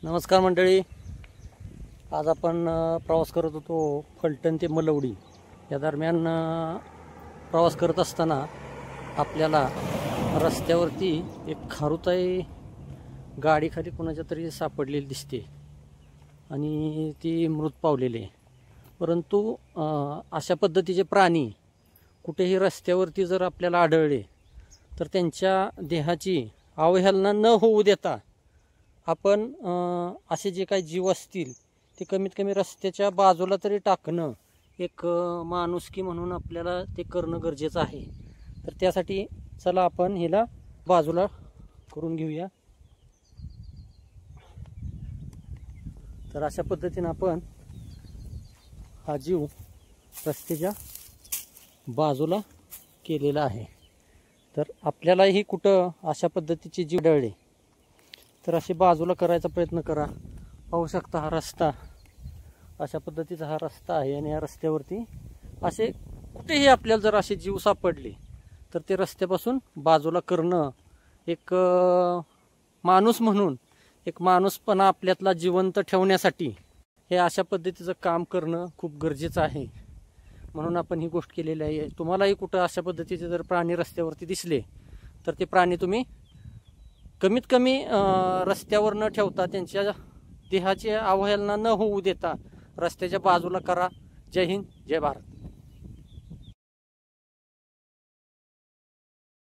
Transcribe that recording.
नमस्कार मंडळी. आज आपण प्रवास करत होतो फलटण ते मलवडी. या दरम्यान प्रवास करत असताना आपल्याला रस्त्यावरती एक खारुताई गाडी खाली कोणाच्या तरी सापडलेली दिसते आणि ती मृत पावलेली आहे. परंतु अशा पद्धतीचे प्राणी कुठेही रस्त्यावरती जर आपल्याला आढळले तर त्यांच्या देहाची अवहेलना न होऊ देता आपण असे जे काही जीव असतील ते कमीत कमी रस्त्याच्या बाजूला तरी टाकणं एक माणुसकी म्हणून आपल्याला ते करणं गरजेचं आहे. तर त्यासाठी चला आपण हिला बाजूला करून घेऊया. तर अशा पद्धतीने आपण हा जीव रस्त्याच्या बाजूला केलेला आहे. तर आपल्यालाही कुठं अशा पद्धतीचे जीव आढळले तर अशी बाजूला करायचा प्रयत्न करा. पाहू शकता हा रस्ता अशा पद्धतीचा हा रस्ता आहे आणि या रस्त्यावरती असे कुठेही आपल्याला जर असे जीव सापडले तर ते रस्त्यापासून बाजूला करणं एक माणूस म्हणून एक माणूसपणा आपल्यातला जिवंत ठेवण्यासाठी हे अशा पद्धतीचं काम करणं खूप गरजेचं आहे. म्हणून आपण ही गोष्ट केलेली आहे. तुम्हालाही कुठं अशा पद्धतीचे जर प्राणी रस्त्यावरती दिसले तर ते प्राणी तुम्ही कमीत कमी रस्त्यावर न ठेवता त्यांच्या देहाची अवहेलना न होऊ देता रस्त्याच्या बाजूला करा. जय हिंद, जय भारत.